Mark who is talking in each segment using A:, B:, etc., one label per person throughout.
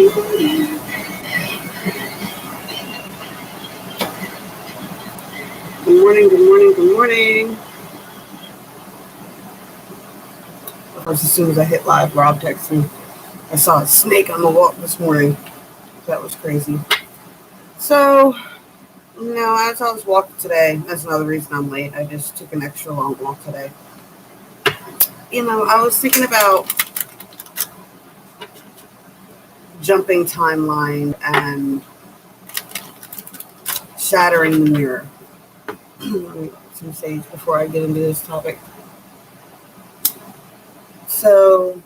A: Good morning, good morning, good morning. Of course, as soon as I hit live, Rob texted me. I saw a snake on the walk this morning. That was crazy. So, as I was walking today, that's another reason I'm late. I just took an extra long walk today. I was thinking about jumping timeline and shattering the mirror. Let me get some sage before I get into this topic. So,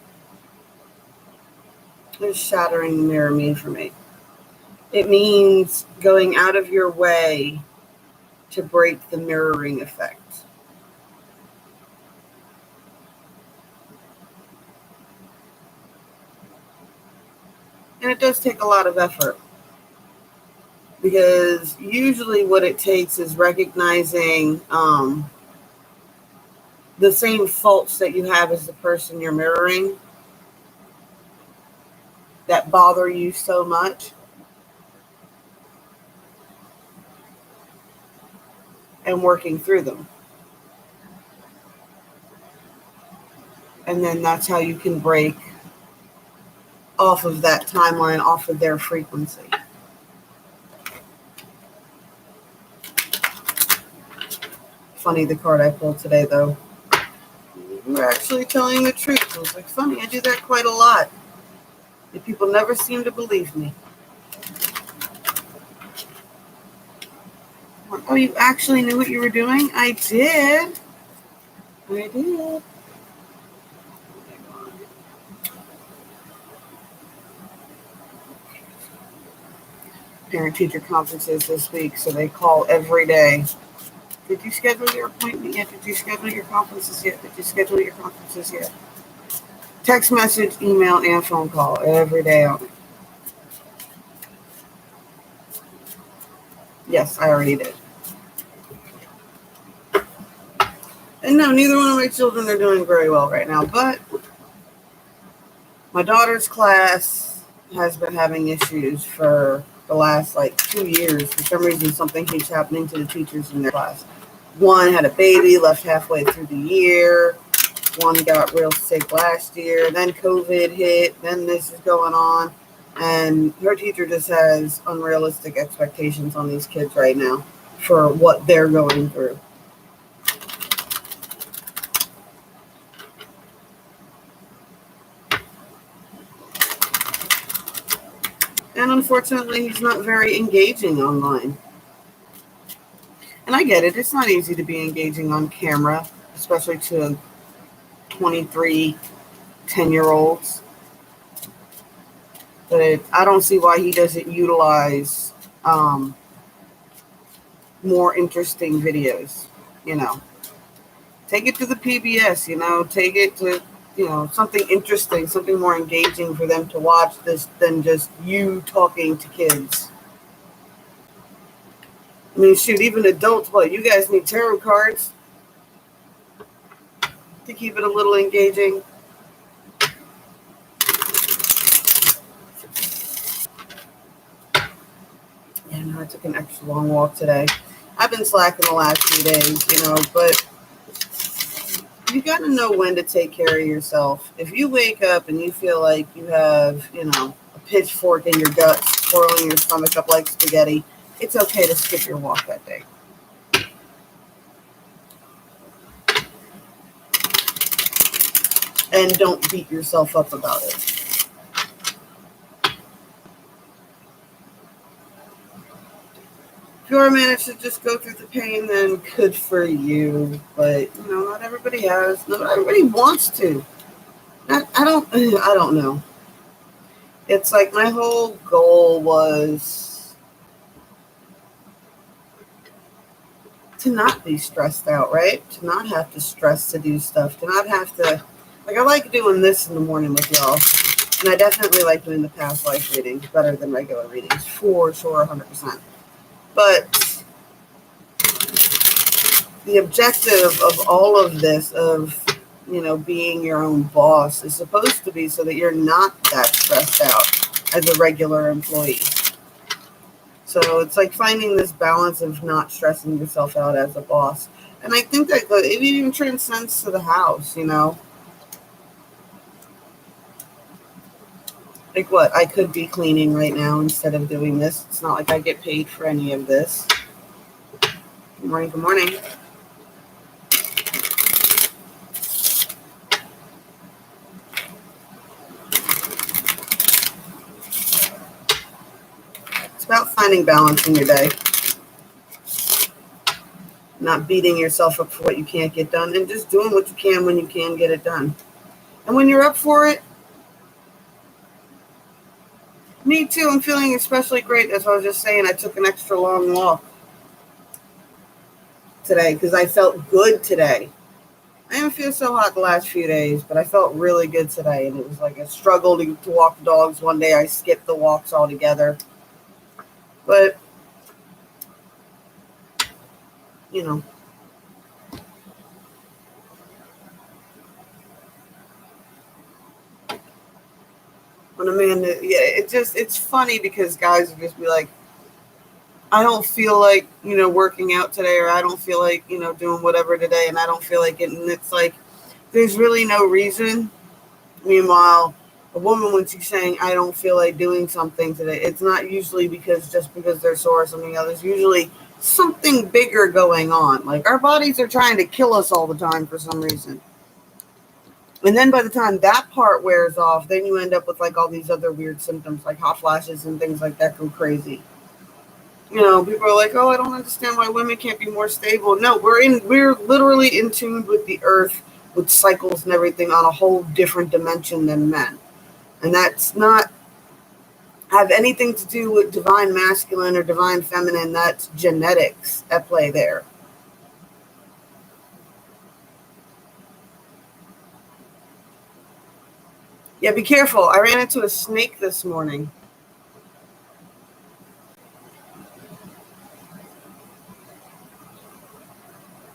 A: what does shattering the mirror mean for me? It means going out of your way to break the mirroring effect. And it does take a lot of effort, because usually what it takes is recognizing the same faults that you have as the person you're mirroring that bother you so much, and working through them. And then that's how you can break off of that timeline, off of their frequency. Funny, the card I pulled today, though. You were actually telling the truth. I was like, funny, I do that quite a lot. And people never seem to believe me. Oh, you actually knew what you were doing? I did. Parent-teacher conferences this week, so they call every day. Did you schedule your appointment yet? Did you schedule your conferences yet? Did you schedule your conferences yet? Text message, email, and phone call every day on it. Yes, I already did. And no, neither one of my children are doing very well right now, but my daughter's class has been having issues for the last 2 years. For some reason, something keeps happening to the teachers in their class. One had a baby, left halfway through the year. One got real sick last year. Then COVID hit. Then this is going on. And her teacher just has unrealistic expectations on these kids right now for what they're going through. And unfortunately, he's not very engaging online. And I get it. It's not easy to be engaging on camera, especially to 23, 10-year-olds. But I don't see why he doesn't utilize more interesting videos. Take it to the PBS, take it to, something interesting, something more engaging for them to watch this than just you talking to kids. I mean, shoot, even adults, you guys need tarot cards to keep it a little engaging. Yeah, no, I took an extra long walk today. I've been slacking the last few days, but you got to know when to take care of yourself. If you wake up and you feel like you have, a pitchfork in your guts, twirling your stomach up like spaghetti, it's okay to skip your walk that day. And don't beat yourself up about it. If you manage to just go through the pain, then good for you. But, not everybody has. Not everybody wants to. I don't know. It's like my whole goal was to not be stressed out, right? To not have to stress to do stuff. To not have to, I like doing this in the morning with y'all. And I definitely like doing the past life readings better than regular readings, for sure, 100%. But the objective of all of this, of, being your own boss, is supposed to be so that you're not that stressed out as a regular employee. So it's like finding this balance of not stressing yourself out as a boss. And I think that it even transcends to the house, Like what? I could be cleaning right now instead of doing this. It's not like I get paid for any of this. Good morning, good morning. It's about finding balance in your day. Not beating yourself up for what you can't get done, and just doing what you can when you can get it done. And when you're up for it, me too, I'm feeling especially great. That's what I was just saying. I took an extra long walk today because I felt good today. I didn't feel so hot the last few days, but I felt really good today. And it was like a struggle to walk the dogs. One day I skipped the walks altogether. But, when a man, it's funny because guys would just be like, I don't feel like, working out today, or I don't feel like, doing whatever today, and I don't feel like it. And it's like, there's really no reason. Meanwhile, a woman, when she's saying, I don't feel like doing something today, it's not usually because they're sore or something else. There's usually something bigger going on. Like, our bodies are trying to kill us all the time for some reason. And then by the time that part wears off, then you end up with like all these other weird symptoms, like hot flashes and things like that go crazy. People are like, oh, I don't understand why women can't be more stable. No, we're literally in tune with the earth, with cycles and everything on a whole different dimension than men. And that's not have anything to do with divine masculine or divine feminine. That's genetics at play there. Yeah, be careful. I ran into a snake this morning.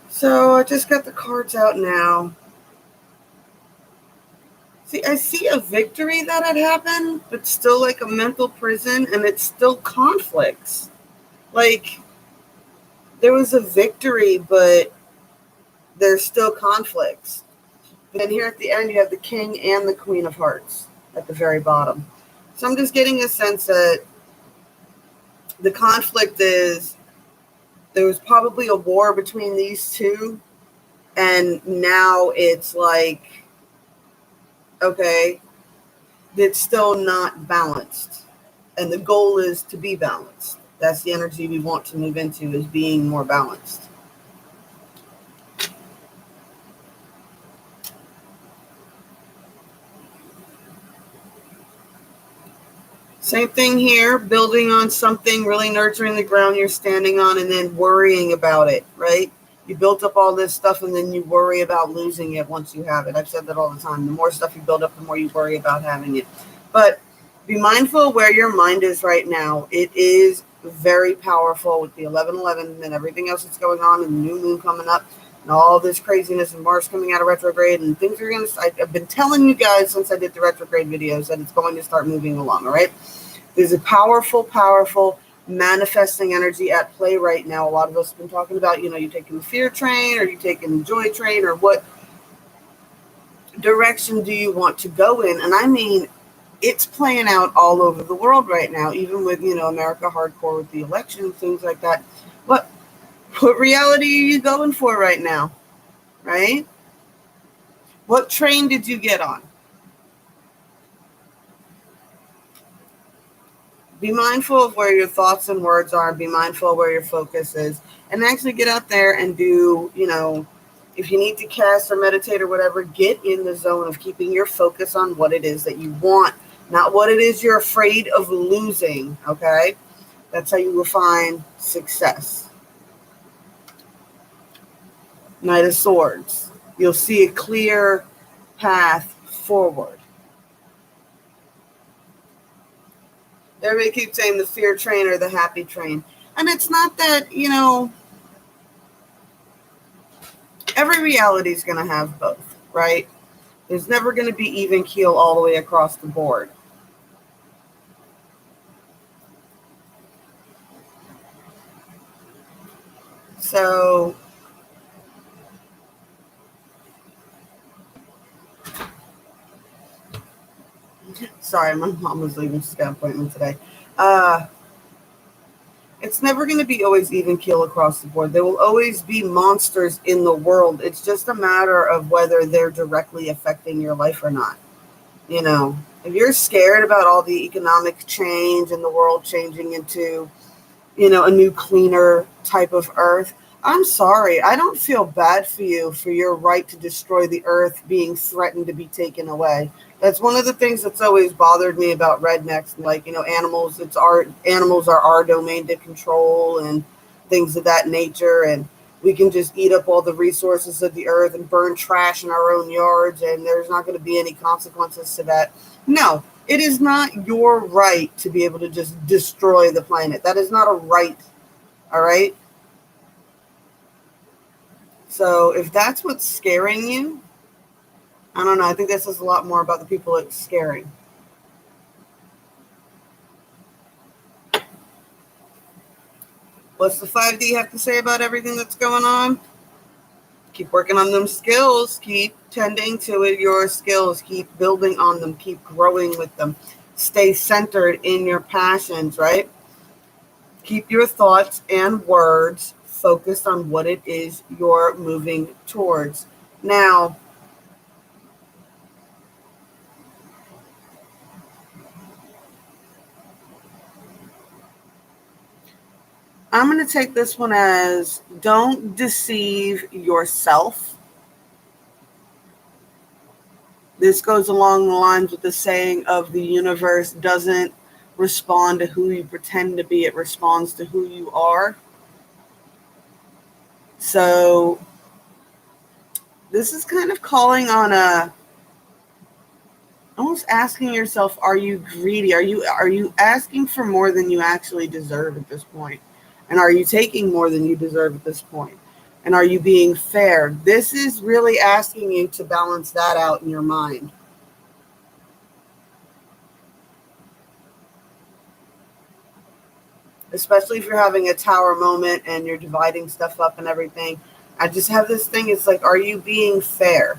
A: So I just got the cards out now. See, I see a victory that had happened, but still like a mental prison, and it's still conflicts. Like, there was a victory, but there's still conflicts. But then here at the end, you have the King and the Queen of Hearts at the very bottom. So I'm just getting a sense that the conflict is there was probably a war between these two, and now it's like, okay, it's still not balanced. And the goal is to be balanced. That's the energy we want to move into, is being more balanced. Same thing here, building on something, really nurturing the ground you're standing on, and then worrying about it, right? You built up all this stuff, and then you worry about losing it once you have it. I've said that all the time. The more stuff you build up, the more you worry about having it. But be mindful of where your mind is right now. It is very powerful with the 11/11 and everything else that's going on, and the new moon coming up, and all this craziness, and Mars coming out of retrograde, and things are going to... I've been telling you guys since I did the retrograde videos that it's going to start moving along, all right? There's a powerful, powerful manifesting energy at play right now. A lot of us have been talking about, you're taking the fear train, or you're taking the joy train, or what direction do you want to go in? And I mean, it's playing out all over the world right now, even with, America hardcore with the election, things like that. What reality are you going for right now, right? What train did you get on? Be mindful of where your thoughts and words are. Be mindful of where your focus is. And actually get out there and do, if you need to cast or meditate or whatever, get in the zone of keeping your focus on what it is that you want, not what it is you're afraid of losing, okay? That's how you will find success. Knight of Swords. You'll see a clear path forward. Everybody keeps saying the fear train or the happy train. And it's not that, every reality is going to have both, right? There's never going to be even keel all the way across the board. So sorry, my mom was leaving. She's got an appointment today. It's never going to be always even keel across the board. There will always be monsters in the world. It's just a matter of whether they're directly affecting your life or not. You know, if you're scared about all the economic change and the world changing into, a new cleaner type of earth, I'm sorry. I don't feel bad for you for your right to destroy the earth being threatened to be taken away. That's one of the things that's always bothered me about rednecks. Like, animals, animals are our domain to control and things of that nature. And we can just eat up all the resources of the earth and burn trash in our own yards, and there's not going to be any consequences to that. No, it is not your right to be able to just destroy the planet. That is not a right. All right. So if that's what's scaring you, I don't know. I think that says a lot more about the people it's scaring. What's the 5D have to say about everything that's going on? Keep working on them skills. Keep tending to it, your skills. Keep building on them. Keep growing with them. Stay centered in your passions, right? Keep your thoughts and words focused on what it is you're moving towards. Now, I'm going to take this one as don't deceive yourself. This goes along the lines with the saying of the universe doesn't respond to who you pretend to be, it responds to who you are. So this is kind of calling on almost asking yourself, are you greedy? Are you asking for more than you actually deserve at this point? And are you taking more than you deserve at this point? And are you being fair? This is really asking you to balance that out in your mind. Especially if you're having a tower moment and you're dividing stuff up and everything. I just have this thing. It's like, are you being fair?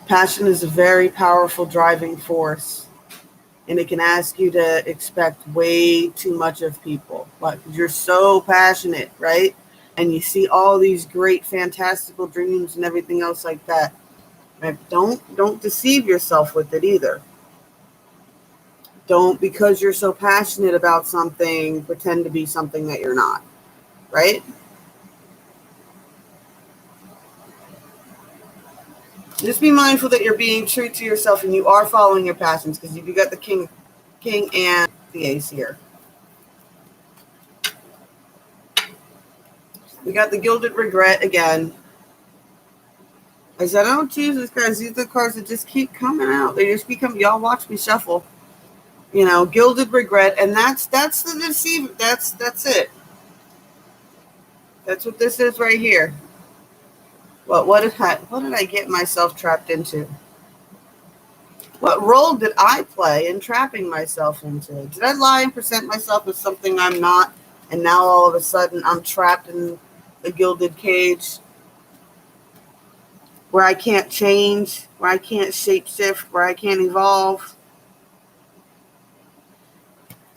A: Passion is a very powerful driving force. And it can ask you to expect way too much of people. But you're so passionate, right? And you see all these great, fantastical dreams and everything else like that. Right? Don't deceive yourself with it either. Don't, because you're so passionate about something, pretend to be something that you're not. Right? Just be mindful that you're being true to yourself and you are following your passions, because you got the king and the ace here. We got the gilded regret again. I said, oh, Jesus Christ, these are the cards that just keep coming out. They just become, y'all watch me shuffle. Gilded regret. And that's the deceiver. That's it. That's what this is right here. What did I get myself trapped into? What role did I play in trapping myself into? Did I lie and present myself as something I'm not? And now all of a sudden I'm trapped in the gilded cage where I can't change, where I can't shapeshift, where I can't evolve.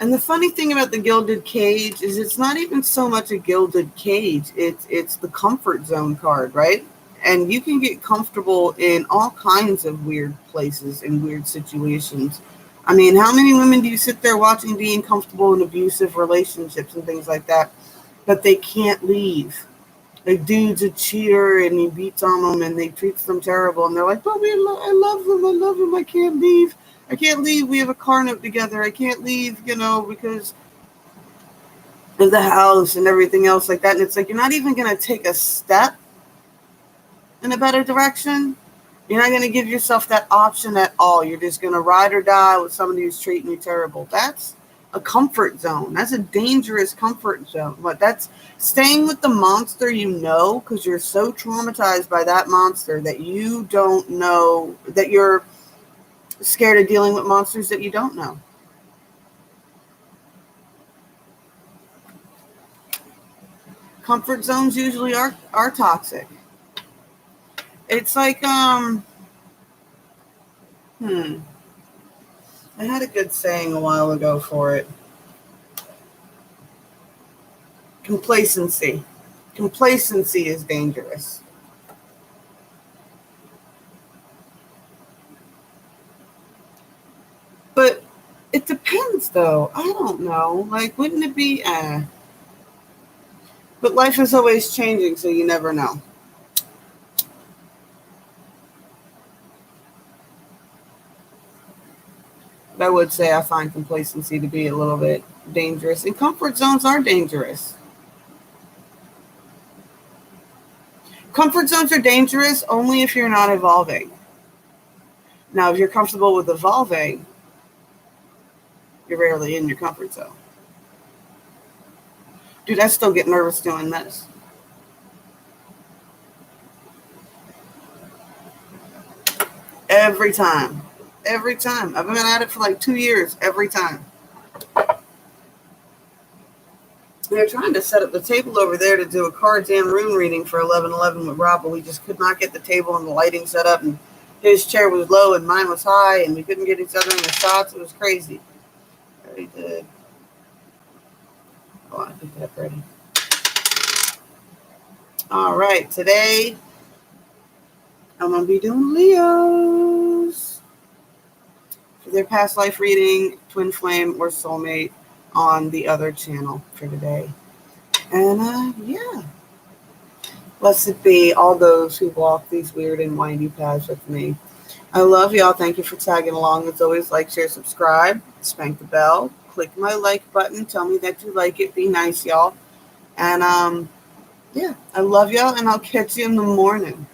A: And the funny thing about the gilded cage is it's not even so much a gilded cage. It's the comfort zone card, right? And you can get comfortable in all kinds of weird places and weird situations. I mean, how many women do you sit there watching being comfortable in abusive relationships and things like that, but they can't leave? Like, dude's a cheater and he beats on them and they treats them terrible. And they're like, but I love him. I can't leave. We have a car note together. I can't leave, because of the house and everything else like that. And it's like, you're not even going to take a step in a better direction. You're not going to give yourself that option at all. You're just going to ride or die with somebody who's treating you terrible. That's a comfort zone. That's a dangerous comfort zone. But that's staying with the monster because you're so traumatized by that monster that you don't know, that you're scared of dealing with monsters that you don't know. Comfort zones usually are toxic. It's like, I had a good saying a while ago for it. Complacency. Complacency is dangerous. But it depends, though. I don't know. Like, wouldn't it be, But life is always changing, so you never know. But I would say I find complacency to be a little bit dangerous. And comfort zones are dangerous. Comfort zones are dangerous only if you're not evolving. Now, if you're comfortable with evolving, you're rarely in your comfort zone. Dude, I still get nervous doing this. Every time. Every time. I've been at it for like 2 years. Every time. They're trying to set up the table over there to do a cards and rune reading for 11/11 with Rob, but we just could not get the table and the lighting set up, and his chair was low and mine was high, and we couldn't get each other in the shots. It was crazy. Very good. Oh, I think that's ready. All right, today I'm going to be doing Leos for their past life reading, twin flame, or soulmate on the other channel for today. And yeah, blessed be all those who walk these weird and windy paths with me. I love y'all. Thank you for tagging along. As always, like, share, subscribe, spank the bell, click my like button. Tell me that you like it. Be nice, y'all. And yeah, I love y'all, and I'll catch you in the morning.